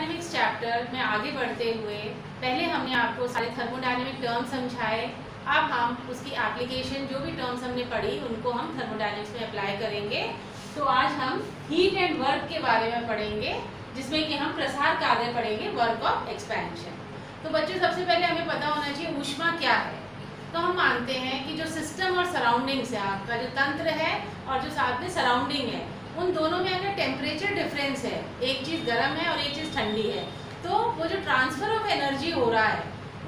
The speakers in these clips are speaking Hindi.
थर्मोडायनेमिक्स चैप्टर में आगे बढ़ते हुए पहले हमने आपको सारे थर्मोडायनेमिक टर्म समझाए। अब हम उसकी एप्लीकेशन जो भी टर्म्स हमने पढ़ी उनको हम थर्मोडायनेमिक्स में अप्लाई करेंगे। तो आज हम हीट एंड वर्क के बारे में पढ़ेंगे, जिसमें कि हम प्रसार कार्य पढ़ेंगे, वर्क ऑफ एक्सपेंशन। तो बच्चों, सबसे पहले हमें पता होना चाहिए ऊष्मा क्या है। तो हम मानते हैं कि जो सिस्टम और सराउंडिंग्स है, आपका जो तंत्र है और जो साथ में सराउंडिंग है, उन दोनों में अगर टेम्परेचर डिफरेंस है, एक चीज़ गर्म है और एक चीज़ ठंडी है, तो वो जो ट्रांसफ़र ऑफ एनर्जी हो रहा है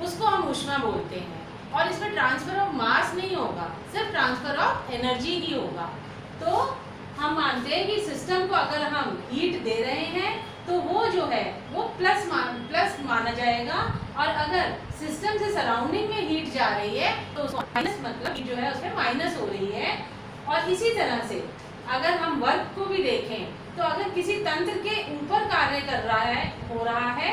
उसको हम ऊष्मा बोलते हैं। और इसमें ट्रांसफ़र ऑफ मास नहीं होगा, सिर्फ ट्रांसफ़र ऑफ एनर्जी ही होगा। तो हम मानते हैं कि सिस्टम को अगर हम हीट दे रहे हैं तो वो जो है वो प्लस माना जाएगा, और अगर सिस्टम से सराउंडिंग में हीट जा रही है तो उसको माइनस, मतलब जो है उसमें माइनस हो रही है। और इसी तरह से अगर हम वर्क को भी देखें तो अगर किसी तंत्र के ऊपर कार्य हो रहा है,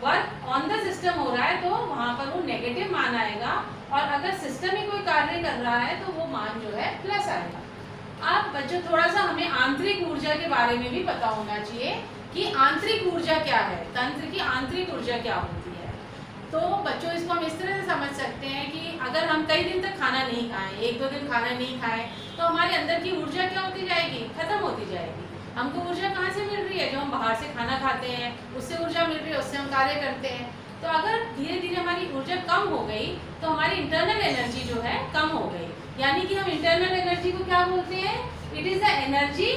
वर्क ऑन द सिस्टम हो रहा है, तो वहाँ पर वो नेगेटिव मान आएगा, और अगर सिस्टम ही कोई कार्य कर रहा है तो वो मान जो है प्लस आएगा। अब बच्चों, थोड़ा सा हमें आंतरिक ऊर्जा के बारे में भी पता होना चाहिए कि आंतरिक ऊर्जा क्या है, तंत्र की आंतरिक ऊर्जा क्या होती है। तो बच्चों, इसको हम इस तरह से समझ सकते हैं कि अगर हम कई दिन तक खाना नहीं खाएं, एक दो दिन खाना नहीं खाएं, तो हमारे अंदर की ऊर्जा क्या होती जाएगी, खत्म होती जाएगी। हमको ऊर्जा कहाँ से मिल रही है? जो हम बाहर से खाना खाते हैं उससे ऊर्जा मिल रही है, उससे हम कार्य करते हैं। तो अगर धीरे धीरे हमारी ऊर्जा कम हो गई तो हमारी इंटरनल एनर्जी जो है कम हो गई। यानी कि हम इंटरनल एनर्जी को क्या बोलते हैं? It is the energy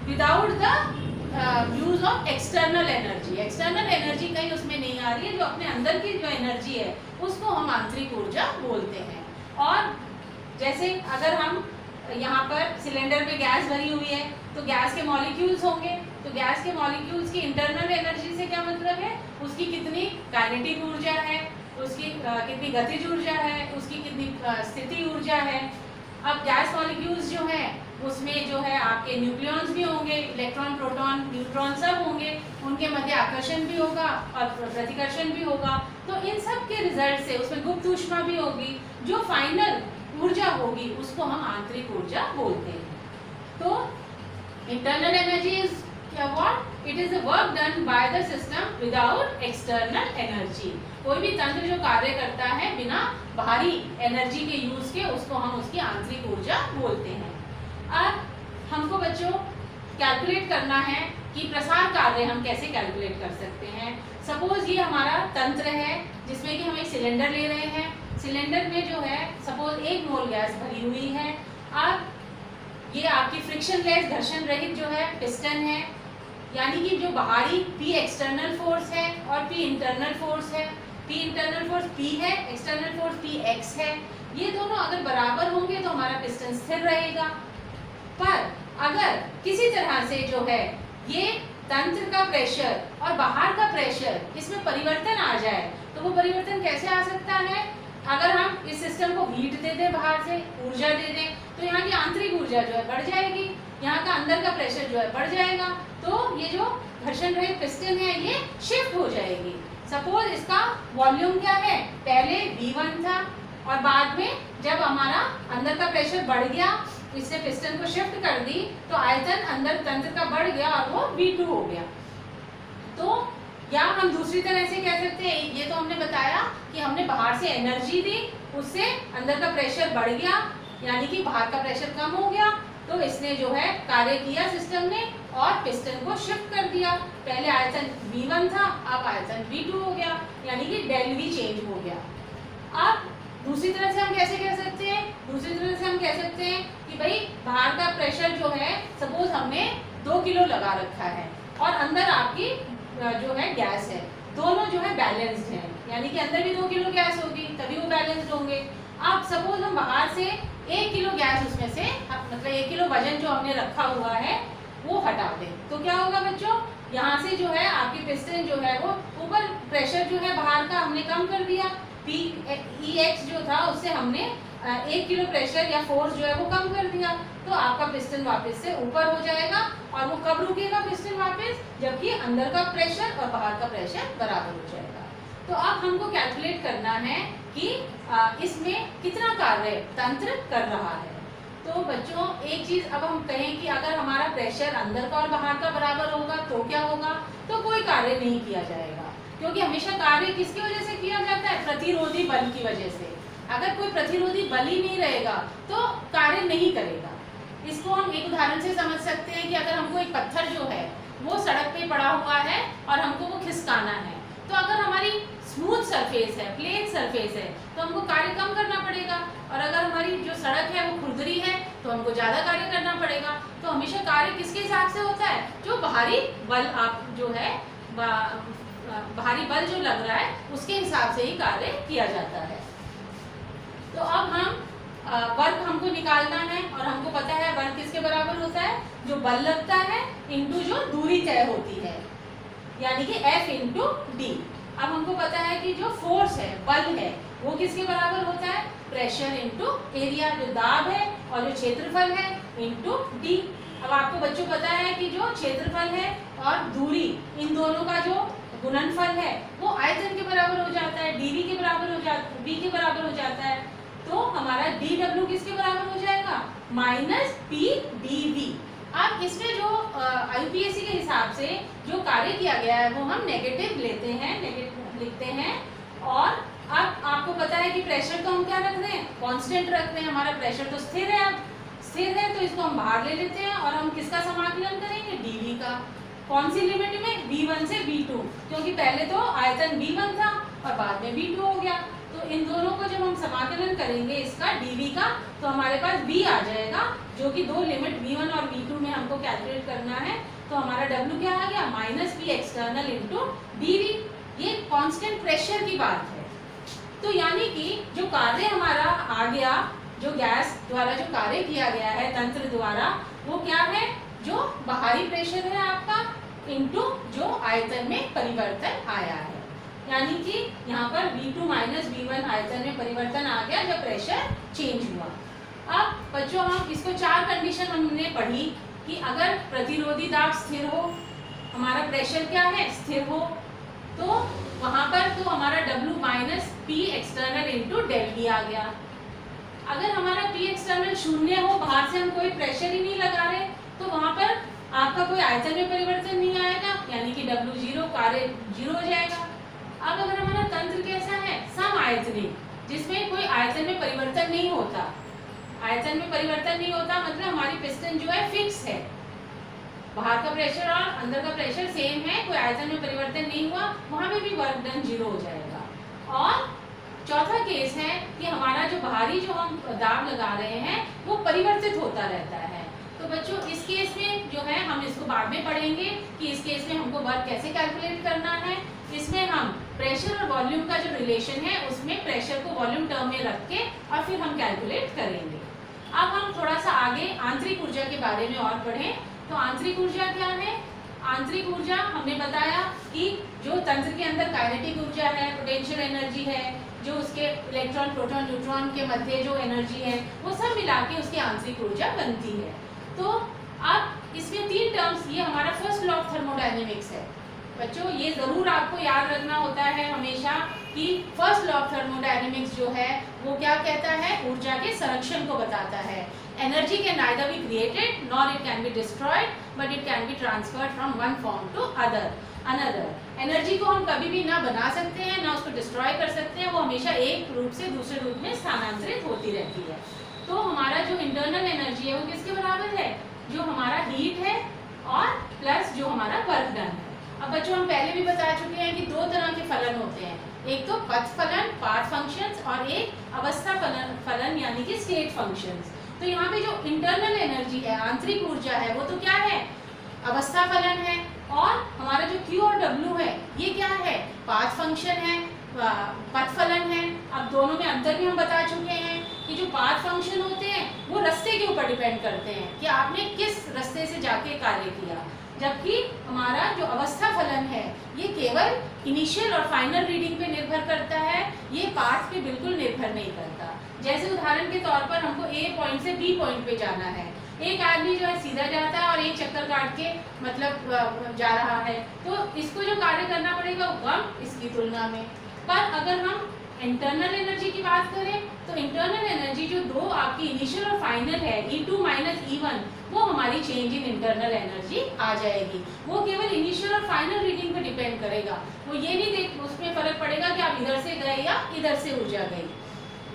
without the use of external energy. External energy कहीं उसमें नहीं आ रही है, जो अपने अंदर की जो एनर्जी है उसको हम आंतरिक ऊर्जा बोलते हैं। और जैसे अगर हम यहाँ पर सिलेंडर में गैस भरी हुई है तो गैस के मॉलिक्यूल्स होंगे, तो गैस के मॉलिक्यूल्स की इंटरनल एनर्जी से क्या मतलब है? उसकी कितनी काइनेटिक ऊर्जा है, उसकी कितनी गतिज ऊर्जा है, उसकी कितनी स्थिति ऊर्जा है। अब गैस मॉलिक्यूल्स जो है उसमें जो है आपके न्यूक्लियॉन्स भी होंगे, इलेक्ट्रॉन, प्रोटॉन, न्यूट्रॉन सब होंगे, उनके मध्य आकर्षण भी होगा और प्रतिकर्षण भी होगा। तो इन सब के रिजल्ट से उसमें गुप्त ऊष्मा भी होगी, जो फाइनल ऊर्जा होगी उसको हम आंतरिक ऊर्जा बोलते हैं। तो internal energy is what? It is the work done by the system without external energy. कोई भी तंत्र जो कार्य करता है बिना बाहरी एनर्जी के यूज के, उसको हम उसकी आंतरिक ऊर्जा बोलते हैं। अब हमको बच्चों कैलकुलेट करना है कि प्रसार कार्य हम कैसे कैलकुलेट कर सकते हैं। सपोज ये हमारा तंत्र है जिसमें कि हम एक सिलेंडर ले रहे हैं। सिलेंडर में जो है सपोज 1 मोल गैस भरी हुई है। अब ये आपकी फ्रिक्शन लेस, घर्षण रहित जो है पिस्टन है, यानी कि जो बाहरी P एक्सटर्नल फोर्स है और P इंटरनल फोर्स है। P इंटरनल फोर्स P है, एक्सटर्नल फोर्स Px है। ये दोनों अगर बराबर होंगे तो हमारा पिस्टन स्थिर रहेगा। पर अगर किसी तरह से जो है ये तंत्र का प्रेशर और बाहर का प्रेशर इसमें परिवर्तन आ जाए, तो वो परिवर्तन कैसे आ सकता है? अगर हम इस सिस्टम को हीट दे दें, बाहर से ऊर्जा दे दें, तो यहाँ की आंतरिक ऊर्जा जो है बढ़ जाएगी, यहाँ का अंदर का प्रेशर जो है बढ़ जाएगा, तो ये जो घर्षण रहित पिस्टन है ये शिफ्ट हो जाएगी। सपोज इसका वॉल्यूम क्या है? पहले V1 था और बाद में जब हमारा अंदर का प्रेशर बढ़ गया, इससे पिस्टन को शिफ्ट कर दी, तो आयतन अंदर तंत्र का बढ़ गया और वो V2 हो गया। तो या हम दूसरी तरह से कह सकते हैं, ये तो हमने बताया कि हमने बाहर से एनर्जी दी, उससे अंदर का प्रेशर बढ़ गया, यानी कि बाहर का प्रेशर कम हो गया, तो इसने जो है कार्य किया सिस्टम ने और पिस्टन को शिफ्ट कर दिया। पहले आयतन V1 था, अब आयतन V2 हो गया, यानी कि डेल V चेंज हो गया। अब दूसरी तरह से हम कैसे कह सकते हैं? दूसरी तरह से हम कह सकते हैं कि भाई बाहर का प्रेशर जो है सपोज हमने 2 किलो लगा रखा है और अंदर आपकी जो है गैस है, दोनों जो है बैलेंस्ड हैं, यानी कि अंदर भी 2 किलो गैस होगी तभी वो बैलेंस्ड होंगे। अब सपोज हम बाहर से 1 किलो गैस उसमें से, मतलब 1 किलो वजन जो हमने रखा हुआ है वो हटा दें, तो क्या होगा बच्चों? यहाँ से जो है आपकी पिस्टन जो है वो ऊपर प्रेशर जो है बाहर का हमने कम कर दिया, Ex जो था उससे हमने 1 किलो प्रेशर या फोर्स जो है वो कम कर दिया, तो आपका पिस्टन वापस से ऊपर हो जाएगा। और वो कब रुकेगा पिस्टन वापस? जबकि अंदर का प्रेशर और बाहर का प्रेशर बराबर हो जाएगा। तो अब हमको कैलकुलेट करना है कि इसमें कितना कार्य तंत्र कर रहा है। तो बच्चों एक चीज अब हम कहें कि अगर हमारा प्रेशर अंदर का और बाहर का बराबर होगा तो क्या होगा, तो कोई कार्य नहीं किया जाएगा, क्योंकि हमेशा कार्य किसकी वजह से किया जाता है? प्रतिरोधी बल की वजह से। अगर कोई प्रतिरोधी बल ही नहीं रहेगा तो कार्य नहीं करेगा। इसको हम एक उदाहरण से समझ सकते हैं कि अगर हमको एक पत्थर जो है वो सड़क पे पड़ा हुआ है और हमको वो खिसकाना है, तो अगर हमारी स्मूथ सरफेस है, प्लेन सरफेस है, तो हमको कार्य कम करना पड़ेगा, और अगर हमारी जो सड़क है वो खुरदरी है तो हमको ज़्यादा कार्य करना पड़ेगा। तो हमेशा कार्य किसके हिसाब से होता है? जो बाहरी बल आप जो है बाहरी बल जो लग रहा है उसके हिसाब से ही कार्य किया जाता है। तो अब हम वर्क हमको निकालना है, और हमको पता है वर्क किसके बराबर होता है? जो बल लगता है इंटू जो दूरी तय होती है, यानी कि F इंटू डी। अब हमको पता है कि जो फोर्स है, बल है, वो किसके बराबर होता है? प्रेशर इंटू एरिया, जो दाब है और जो क्षेत्रफल है इंटू डी। अब आपको बच्चों पता है कि जो क्षेत्रफल है और दूरी, इन दोनों का जो गुणनफल है वो आयतन के बराबर हो जाता है, डीवी के बराबर हो जाता, वी के बराबर हो जाता है। तो हमारा डी डब्ल्यू किसके बराबर हो जाएगा? Minus P D V. अब इसमें जो यूपीएससी के हिसाब से जो कार्य किया गया है वो हम नेगेटिव लेते हैं, नेगेटिव लिखते हैं। और अब आपको पता है कि प्रेशर को हम क्या रख रहे हैं? कांस्टेंट रख रहे हैं। हमारा प्रेशर तो स्थिर है, अब स्थिर है तो इसको हम बाहर ले लेते हैं और हम किसका समाकलन करेंगे? डीवी का। कौन सी लिमिट में? V1 से V2, क्योंकि पहले तो आयतन V1 था और बाद में V2 हो गया। तो इन दोनों को जब हम समाकलन करेंगे इसका dV का, तो हमारे पास V आ जाएगा, जो कि दो लिमिट V1 और V2 में हमको कैलकुलेट करना है। तो हमारा W क्या आ गया? Minus P external into dV। ये कांस्टेंट प्रेशर की बात है। तो यानी कि जो कार्य हमारा आ गया, जो गैस द्वारा जो कार्य किया गया है तंत्र द्वारा, वो क्या है? जो बाहरी प्रेशर है आपका इंटू जो आयतन में परिवर्तन आया है, यानी कि यहाँ पर V2 माइनस V1 आयतन में परिवर्तन आ गया जब प्रेशर चेंज हुआ। अब बच्चों हम इसको चार कंडीशन हमने पढ़ी कि अगर प्रतिरोधी दाब स्थिर हो, हमारा प्रेशर क्या है? स्थिर हो, तो वहाँ पर तो हमारा W minus P external into del V आ गया। अगर हमारा P एक्सटर्नल शून्य हो, बाहर से हम कोई प्रेशर ही नहीं लगा रहे, तो वहाँ पर आपका कोई आयतन में परिवर्तन नहीं आएगा, यानी कि W जीरो, कार्य जीरो हो जाएगा। अब अगर हमारा तंत्र कैसा है? सम आयतनिक, जिसमें कोई आयतन में परिवर्तन नहीं होता। आयतन में परिवर्तन नहीं होता मतलब हमारी पिस्टन जो है फिक्स है, बाहर का प्रेशर और अंदर का प्रेशर सेम है, कोई आयतन में परिवर्तन नहीं हुआ, वहां पे भी वर्क डन जीरो हो जाएगा। और चौथा केस है कि हमारा जो बाहरी जो हम दाब लगा रहे हैं वो परिवर्तित होता रहता है। तो बच्चों इस केस में जो है हम इसको बाद में पढ़ेंगे कि इस केस में हमको वर्क कैसे कैलकुलेट करना है। इसमें हम प्रेशर और वॉल्यूम का जो रिलेशन है उसमें प्रेशर को वॉल्यूम टर्म में रख के और फिर हम कैलकुलेट करेंगे। अब हम थोड़ा सा आगे आंतरिक ऊर्जा के बारे में और पढ़ें। तो आंतरिक ऊर्जा क्या है? आंतरिक ऊर्जा हमने बताया कि जो तंत्र के अंदर काइनेटिक ऊर्जा है, पोटेंशियल एनर्जी है, जो उसके इलेक्ट्रॉन, प्रोटॉन, न्यूट्रॉन के मध्य जो एनर्जी है वो सब मिला के उसकी आंतरिक ऊर्जा बनती है। तो अब इसमें तीन टर्म्स, ये हमारा फर्स्ट लॉ ऑफ थर्मोडायनेमिक्स है बच्चों, ये जरूर आपको याद रखना होता है हमेशा कि फर्स्ट लॉ ऑफ थर्मोडायनेमिक्स जो है वो क्या कहता है? ऊर्जा के संरक्षण को बताता है। Energy can neither be created nor it can be destroyed but it can be transferred from one form to another. Energy को हम कभी भी ना बना सकते हैं ना उसको डिस्ट्रॉय कर सकते हैं, वो हमेशा एक रूप से दूसरे रूप में स्थानांतरित होती रहती है। तो हमारा जो इंटरनल एनर्जी है वो किसके बराबर है? जो हमारा हीट है और प्लस जो हमारा वर्क डन है। अब बच्चों हम पहले भी बता चुके हैं कि दो तरह के फलन होते हैं, एक तो पथ फलन, पाथ फंक्शंस, और एक अवस्था फलन यानी कि स्टेट फंक्शंस। तो यहाँ पे जो इंटरनल एनर्जी है, आंतरिक ऊर्जा है, वो तो क्या है? अवस्था फलन है। और हमारा जो Q और W है ये क्या है? पाथ फंक्शन है, पथ फलन है। अब दोनों में अंतर भी हम बता चुके हैं कि जो पाथ फंक्शन होते हैं वो रास्ते के ऊपर डिपेंड करते हैं कि आपने किस रास्ते से जाके कार्य किया, जबकि हमारा जो अवस्था फलन है ये केवल इनिशियल और फाइनल रीडिंग पे निर्भर करता है, ये पाथ पे बिल्कुल निर्भर नहीं करता। जैसे उदाहरण के तौर पर हमको A पॉइंट से B पॉइंट पे जाना है, एक आदमी जो है सीधा जाता है और एक चक्कर काट के मतलब जा रहा है, तो इसको जो कार्य करना पड़ेगा वो कम इसकी तुलना में। पर अगर हम इंटरनल एनर्जी की बात करें तो इंटरनल एनर्जी जो दो आपकी इनिशियल और फाइनल है E2 माइनस E1, वो हमारी चेंज इन इंटरनल एनर्जी आ जाएगी। वो केवल इनिशियल और फाइनल रीडिंग पे डिपेंड करेगा। वो ये नहीं देख उसमें फर्क पड़ेगा कि आप इधर से गए या इधर से ऊर्जा गई।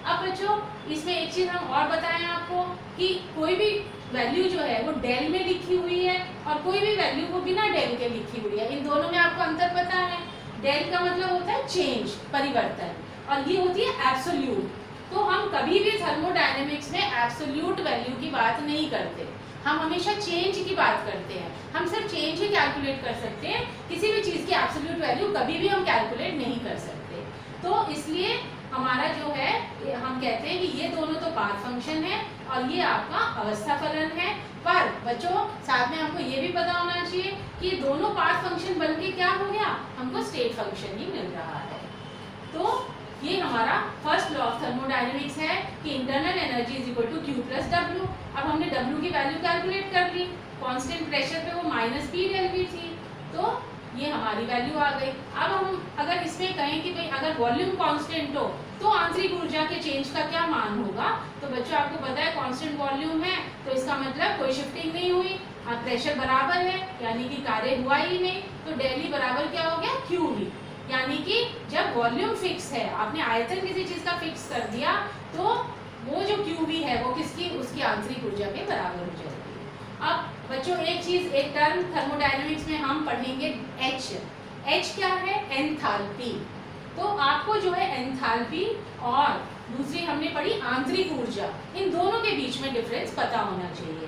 अब बच्चों इसमें एक चीज हम और बताएं आपको कि कोई भी वैल्यू जो है वो डेल में लिखी हुई है और कोई भी वैल्यू वो बिना डेल के लिखी हुई है। इन दोनों में आपको अंतर पता है। डेल का मतलब होता है चेंज, परिवर्तन, और ये होती है एब्सोल्यूट। तो हम कभी भी थर्मोडायनेमिक्स में एब्सोल्यूट वैल्यू की बात नहीं करते, हम हमेशा चेंज की बात करते हैं। हम सिर्फ चेंज ही कैलकुलेट कर सकते हैं, किसी भी चीज़ की एब्सोल्यूट वैल्यू कभी भी हम कैलकुलेट नहीं कर सकते। तो इसलिए हमारा जो है हम कहते हैं कि ये दोनों तो पाथ फंक्शन है और ये आपका अवस्था फलन है। पर बच्चों साथ में हमको ये भी पता होना चाहिए कि दोनों पाथ फंक्शन बन के क्या हो गया, हमको स्टेट फंक्शन ही मिल रहा है। तो ये हमारा फर्स्ट लॉ ऑफ थर्मोडायनेमिक्स है कि internal energy is equal to Q plus W। अब हमने W की वैल्यू कैलकुलेट कर ली, कांस्टेंट प्रेशर पे वो माइनस P डेल V थी, तो ये हमारी वैल्यू आ गई। अब हम अगर इसमें कहें कि भाई अगर वॉल्यूम कांस्टेंट हो तो आंतरिक ऊर्जा के चेंज का क्या मान होगा, तो बच्चों आपको पता है कांस्टेंट वॉल्यूम है तो इसका मतलब कोई शिफ्टिंग नहीं हुई, प्रेशर बराबर है यानी कि कार्य हुआ ही नहीं, तो डेल ई बराबर क्या हो गया QV। यानी कि जब वॉल्यूम फिक्स है, आपने आयतन किसी चीज का फिक्स कर दिया तो वो जो QV है वो किसकी, उसकी आंतरिक ऊर्जा के बराबर हो जाएगी। अब बच्चों एक चीज, एक टर्म थर्मोडायनेमिक्स में हम पढ़ेंगे H। H क्या है, एंथैल्पी। तो आपको जो है एंथैल्पी और दूसरी हमने पढ़ी आंतरिक ऊर्जा, इन दोनों के बीच में डिफरेंस पता होना चाहिए।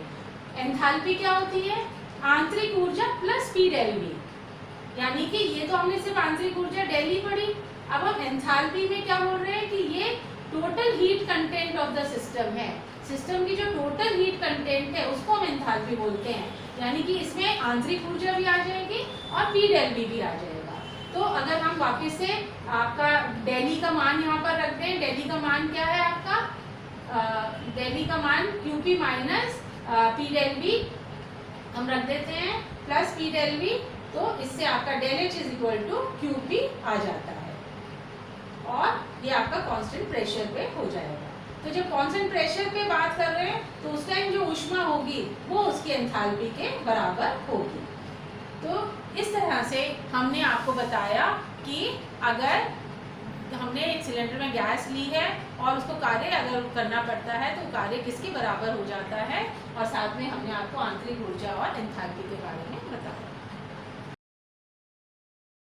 एंथैल्पी क्या होती है, आंतरिक ऊर्जा प्लस P डेल V। यानी कि ये तो हमने सिर्फ आंतरिक ऊर्जा डेल ई पढ़ी, अब हम एंथैल्पी में क्या बोल रहे हैं कि ये total heat content of the system है। सिस्टम की जो टोटल हीट कंटेंट है उसको हम एंथैल्पी बोलते हैं। यानी कि इसमें आंतरिक ऊर्जा भी आ जाएगी और P डेल V भी आ जाएगा। तो अगर हम वापस से आपका डेली का मान यहाँ पर रखते हैं, डेली का मान क्या है आपका, डेली का मान QP minus P del V हम रख देते हैं प्लस P डेल V, तो इससे आपका del H is equal to QP आ जाता है और ये आपका कांस्टेंट प्रेशर पे हो जाएगा। तो जब कांस्टेंट प्रेशर पे बात कर रहे हैं तो उस टाइम जो ऊष्मा होगी वो उसकी एंथैल्पी के बराबर होगी। तो इस तरह से हमने आपको बताया कि अगर हमने एक सिलेंडर में गैस ली है और उसको कार्य अगर करना पड़ता है तो कार्य किसके बराबर हो जाता है, और साथ में हमने आपको आंतरिक ऊर्जा और एंथैल्पी के बारे में बताया।